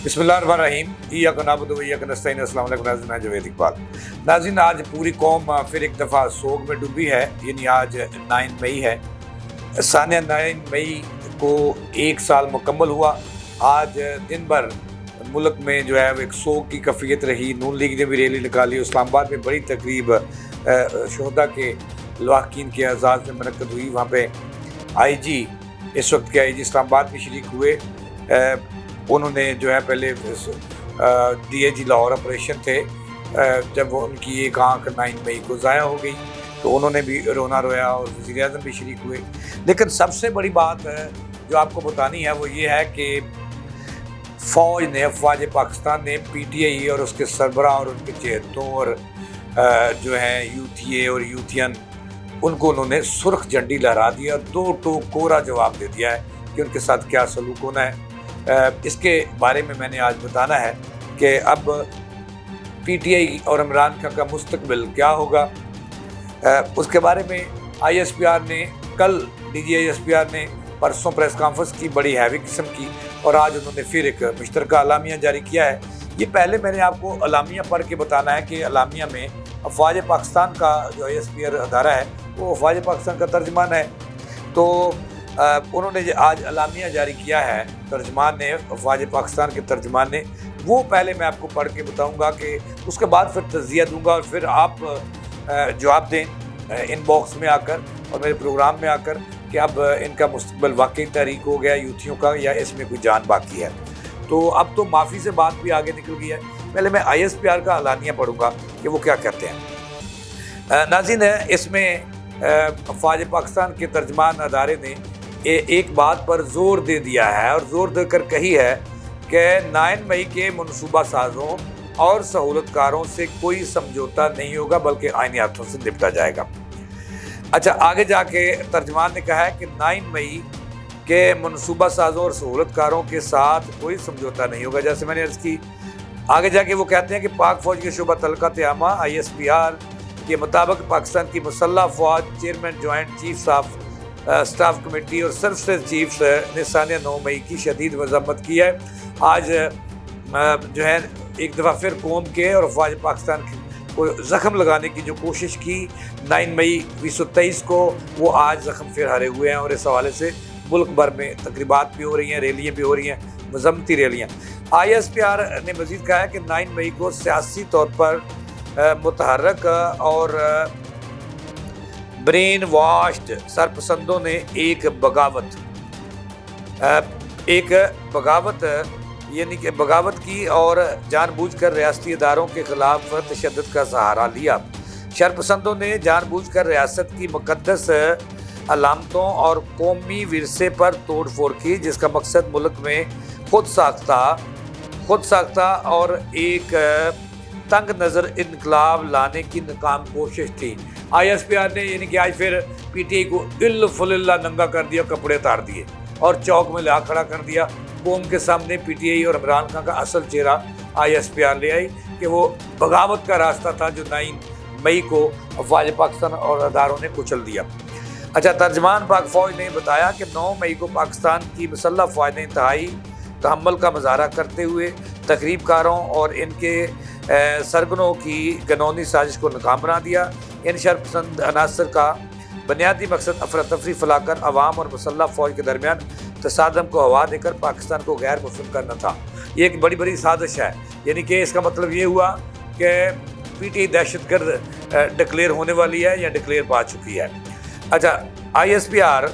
بسم اللہ الرحمن الرحیم ایاک نعبد و ایاک نستعین۔ السلام علیکم ناظرین، میں جاوید اقبال۔ ناظرین، آج پوری قوم پھر ایک دفعہ سوگ میں ڈوبی ہے، یعنی آج 9 مئی ہے۔ سانیہ 9 مئی کو 1 سال مکمل ہوا۔ آج دن بھر ملک میں جو ہے وہ ایک سوگ کی کیفیت رہی۔ نون لیگ نے بھی ریلی نکالی۔ اسلام آباد میں بڑی تقریب شہداء کے لواحقین کے اعزاز میں منعقد ہوئی۔ وہاں پہ آئی جی، اس وقت کے آئی جی اسلام آباد میں شریک ہوئے۔ انہوں نے جو ہے پہلے D I G Lahore operation تھے، جب ان کی ایک آنکھ 9 مئی کو ضائع ہو گئی تو انہوں نے بھی رونا رویا، اور وزیر اعظم بھی شریک ہوئے۔ لیکن سب سے بڑی بات جو آپ کو بتانی ہے وہ یہ ہے کہ فوج نے، افواج پاکستان نے پی ٹی آئی اور اس کے سربراہ اور ان کے چہتوں اور جو ہیں یوتھیے اور یوتھین، ان کو انہوں نے سرخ جھنڈی لہرا دیا اور 2 ٹوک کوڑا جواب دے دیا ہے کہ ان کے ساتھ کیا سلوک ہونا ہے۔ اس کے بارے میں نے آج بتانا ہے کہ اب پی ٹی آئی اور عمران خان کا مستقبل کیا ہوگا۔ اس کے بارے میں آئی ایس پی آر نے کل، D G I S P R نے پرسوں پریس کانفرنس کی، بڑی ہیوی قسم کی، اور آج انہوں نے پھر ایک مشترکہ اعلامیہ جاری کیا ہے۔ یہ پہلے میں نے آپ کو اعلامیہ پڑھ کے بتانا ہے کہ اعلامیہ میں افواج پاکستان کا جو آئی ایس پی آر ادارہ ہے وہ افواج پاکستان کا ترجمان ہے۔ تو انہوں نے آج اعلامیہ جاری کیا ہے، ترجمان نے، افواج پاکستان کے ترجمان نے، وہ پہلے میں آپ کو پڑھ کے بتاؤں گا، کہ اس کے بعد پھر تجزیہ دوں گا، اور پھر آپ جواب دیں ان باکس میں آ کر اور میرے پروگرام میں آ کر کہ اب ان کا مستقبل واقعی تحریک ہو گیا یوتھیوں کا، یا اس میں کوئی جان باقی ہے۔ تو اب تو معافی سے بات بھی آگے نکل گئی ہے۔ پہلے میں آئی ایس پی آر کا اعلانیہ پڑھوں گا کہ وہ کیا کہتے ہیں۔ ناظرین، اس میں افواج پاکستان کے ترجمان ادارے نے ایک بات پر زور دے دیا ہے، اور زور دے کر کہی ہے کہ 9 مئی کے منصوبہ سازوں اور سہولت کاروں سے کوئی سمجھوتا نہیں ہوگا، بلکہ آئینی ہاتھوں سے نپٹا جائے گا۔ اچھا، آگے جا کے ترجمان نے کہا ہے کہ 9 مئی کے منصوبہ سازوں اور سہولت کاروں کے ساتھ کوئی سمجھوتا نہیں ہوگا، جیسے میں نے عرض کی۔ آگے جا کے وہ کہتے ہیں کہ پاک فوج کے شعبہ تلقات عامہ آئی ایس پی آر کے مطابق پاکستان کی مسلح افواج chairman joint chiefs of staff committee اور سروسز چیفز نے سانیہ 9 مئی کی شدید مذمت کی ہے۔ آج جو ہے ایک دفعہ پھر قوم کے اور افواج پاکستان کو زخم لگانے کی جو کوشش کی 9 مئی 2023 کو، وہ آج زخم پھر ہرے ہوئے ہیں، اور اس حوالے سے ملک بھر میں تقریبات بھی ہو رہی ہیں، ریلیاں بھی ہو رہی ہیں، مذمتی ریلیاں۔ آئی ایس پی آر نے مزید کہا ہے کہ 9 مئی کو سیاسی طور پر متحرک اور برین واشڈ سرپسندوں نے ایک بغاوت یعنی کہ بغاوت کی اور جان بوجھ کر ریاستی اداروں کے خلاف تشدد کا سہارا لیا۔ شرپسندوں نے جان بوجھ کر ریاست کی مقدس علامتوں اور قومی ورثے پر توڑ پھوڑ کی، جس کا مقصد ملک میں خود ساختہ اور ایک تنگ نظر انقلاب لانے کی ناکام کوشش تھی۔ آئی ایس پی آر نے یعنی کہ آج پھر پی ٹی آئی کو اللہ ننگا کر دیا، کپڑے اتار دیے اور چوک میں لا کھڑا کر دیا۔ قوم کے سامنے پی ٹی آئی اور عمران خان کا اصل چہرہ آئی ایس پی آر لے آئی کہ وہ بغاوت کا راستہ تھا جو 9 مئی کو افواج پاکستان اور اداروں نے کچل دیا۔ اچھا، ترجمان پاک فوج نے بتایا کہ 9 مئی کو پاکستان کی مسلح افواج نے انتہائی تحمل کا مظاہرہ کرتے ہوئے تقریب کاروں اور ان کے سرگنوں کی گنونی سازش کو ناکام بنا دیا۔ ان شرپسند عناصر کا بنیادی مقصد افراتفری پھیلا کر عوام اور مسلح فوج کے درمیان تصادم کو ہوا دے کر پاکستان کو غیر مسلم کرنا تھا۔ یہ ایک بڑی سازش ہے، یعنی کہ اس کا مطلب یہ ہوا کہ پی ٹی آئی دہشت گرد ڈکلیئر ہونے والی ہے یا ڈکلیئر پا چکی ہے۔ اچھا، آئی ایس پی آر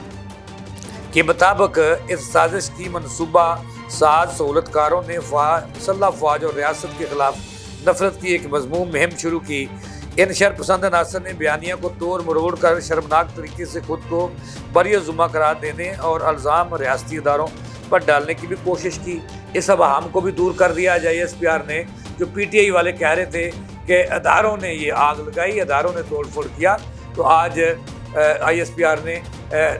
کے مطابق اس سازش کی منصوبہ ساز سہولت کاروں نے مسلح افواج اور ریاست کے خلاف نفرت کی ایک مذموم مہم شروع کی۔ ان شرپسند عناصر نے بیانیہ کو توڑ مروڑ کر شرمناک طریقے سے خود کو بری ذمہ قرار دینے اور الزام ریاستی اداروں پر ڈالنے کی بھی کوشش کی۔ اس ابہام کو بھی دور کر دیا آئی ایس پی آر نے، جو پی ٹی آئی والے کہہ رہے تھے کہ اداروں نے یہ آگ لگائی، اداروں نے توڑ پھوڑ کیا۔ تو آج آئی ایس پی آر نے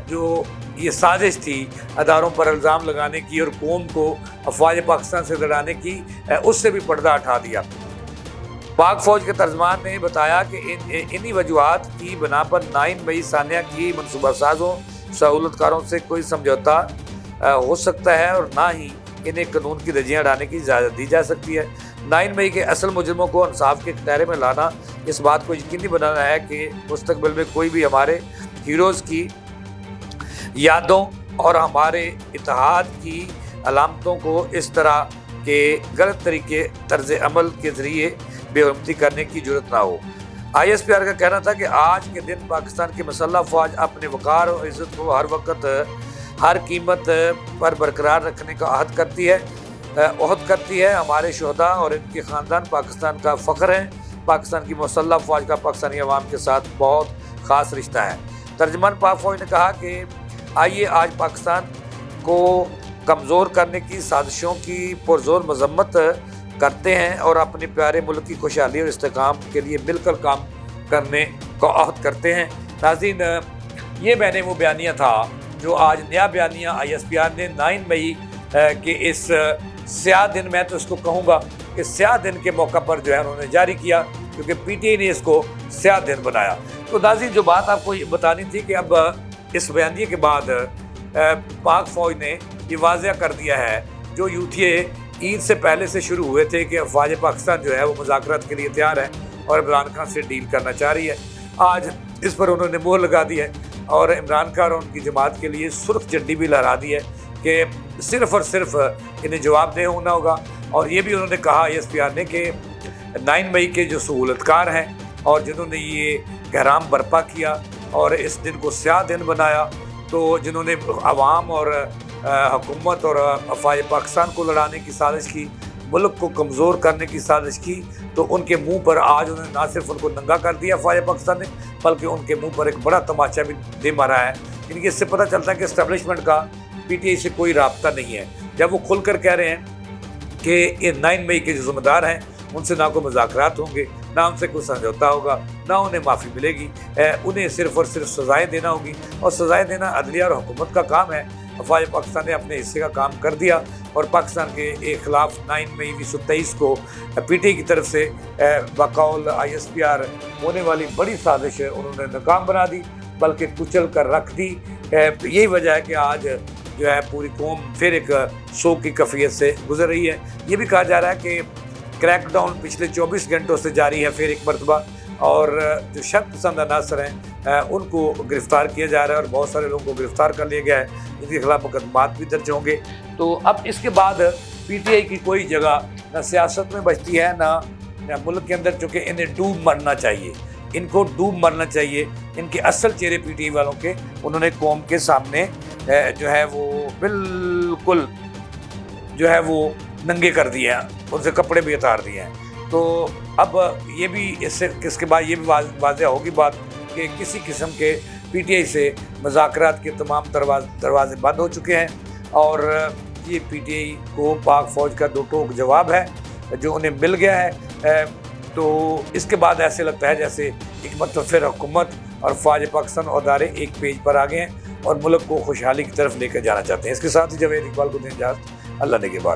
جو یہ سازش تھی اداروں پر الزام لگانے کی اور قوم کو افواج پاکستان سے لڑانے کی، اس سے بھی پردہ ہٹا دیا۔ پاک فوج کے ترجمان نے بتایا کہ انہی وجوہات کی بنا پر 9 مئی سانیہ کی منصوبہ سازوں سہولت کاروں سے کوئی سمجھوتا ہو سکتا ہے اور نہ ہی انہیں قانون کی دھجیاں اڑانے کی اجازت دی جا سکتی ہے۔ 9 مئی کے اصل مجرموں کو انصاف کے کنارے میں لانا اس بات کو یقینی بنانا ہے کہ مستقبل میں کوئی بھی ہمارے ہیروز کی یادوں اور ہمارے اتحاد کی علامتوں کو اس طرح کے غلط طریقے طرز عمل کے ذریعے بے حرمتی کرنے کی جرت نہ ہو۔ ISPR کا کہنا تھا کہ آج کے دن پاکستان کی مسلح افواج اپنے وقار اور عزت کو ہر وقت ہر قیمت پر برقرار رکھنے کا عہد کرتی ہے۔ ہمارے شہداء اور ان کے خاندان پاکستان کا فخر ہیں۔ پاکستان کی مسلح افواج کا پاکستانی عوام کے ساتھ بہت خاص رشتہ ہے۔ ترجمان پاک فوج نے کہا کہ آئیے آج پاکستان کو کمزور کرنے کی سازشوں کی پرزور مذمت کرتے ہیں اور اپنے پیارے ملک کی خوشحالی اور استحکام کے لیے مل کر کام کرنے کا عہد کرتے ہیں۔ ناظرین، یہ میں نے وہ بیانیہ تھا جو آج نیا بیانیہ ISPR نے 9 مئی کے اس سیاہ دن، میں تو اس کو کہوں گا کہ سیاہ دن کے موقع پر جو ہے انہوں نے جاری کیا، کیونکہ PTI نے اس کو سیاہ دن بنایا۔ تو ناظرین، جو بات آپ کو بتانی تھی کہ اب اس بیانیے کے بعد پاک فوج نے یہ واضح کر دیا ہے جو UTA عید سے پہلے سے شروع ہوئے تھے کہ افواج پاکستان جو ہے وہ مذاکرات کے لیے تیار ہے اور عمران خان سے ڈیل کرنا چاہ رہی ہے۔ آج اس پر انہوں نے مہر لگا دی ہے اور عمران خان اور ان کی جماعت کے لیے سرخ جھنڈی بھی لہرا دی ہے کہ صرف اور صرف انہیں جواب دہ ہونا ہوگا۔ اور یہ بھی انہوں نے کہا ISPR نے کہ 9 مئی کے جو سہولت کار ہیں اور جنہوں نے یہ احرام برپا کیا اور اس دن کو سیاہ دن بنایا، تو جنہوں نے عوام اور حکومت اور افواج پاکستان کو لڑانے کی سازش کی، ملک کو کمزور کرنے کی سازش کی، تو ان کے منہ پر آج انہوں نے نہ صرف ان کو ننگا کر دیا افواج پاکستان نے، بلکہ ان کے منہ پر ایک بڑا تماچا بھی دے مارا ہے۔ ان کی اس سے پتہ چلتا ہے کہ اسٹیبلشمنٹ کا PTI سے کوئی رابطہ نہیں ہے، جب وہ کھل کر کہہ رہے ہیں کہ یہ 9 مئی کے جو ذمہ دار ہیں ان سے نہ کوئی مذاکرات ہوں گے، نہ ان سے کوئی سمجھوتا ہوگا، نہ انہیں معافی ملے گی، انہیں صرف اور صرف سزائیں دینا ہوگی، اور سزائیں دینا عدلیہ اور حکومت کا کام ہے۔ افواج پاکستان نے اپنے حصے کا کام کر دیا اور پاکستان کے خلاف 9 مئی 1923 کو PTI کی طرف سے بقول ISPR ہونے والی بڑی سازش انہوں نے ناکام بنا دی، بلکہ کچل کر رکھ دی۔ یہی وجہ ہے کہ آج جو ہے پوری قوم پھر ایک سوگ کی کیفیت سے گزر رہی ہے۔ یہ بھی کہا جا رہا ہے کہ کریک ڈاؤن پچھلے 24 گھنٹوں سے جاری ہے پھر ایک مرتبہ، اور جو شرط پسند عناصر ہیں ان کو گرفتار کیا جا رہا ہے اور بہت سارے لوگوں کو گرفتار کر لیا گیا ہے، ان کے خلاف مقدمات بھی درج ہوں گے۔ تو اب اس کے بعد PTI کی کوئی جگہ نہ سیاست میں بچتی ہے نہ ملک کے اندر، چونکہ انہیں ڈوب مرنا چاہیے، ان کو ڈوب مرنا چاہیے۔ ان کے اصل چہرے PTI والوں کے انہوں نے قوم کے سامنے جو ہے وہ بالکل جو ہے وہ ننگے کر دیے ہیں، ان سے کپڑے بھی اتار دیے ہیں۔ تو اب یہ بھی اس کے بعد یہ بھی واضح ہوگی بات کہ کسی قسم کے PTI سے مذاکرات کے تمام دروازے بند ہو چکے ہیں، اور یہ PTI کو پاک فوج کا دو ٹوک جواب ہے جو انہیں مل گیا ہے۔ تو اس کے بعد ایسے لگتا ہے جیسے ایک مرتبہ پھر حکومت اور افواج پاکستان ادارے ایک پیج پر آ گئے ہیں اور ملک کو خوشحالی کی طرف لے کر جانا چاہتے ہیں۔ اس کے ساتھ ہی جاوید اقبال کو دیں اجازت، اللہ نگہبان۔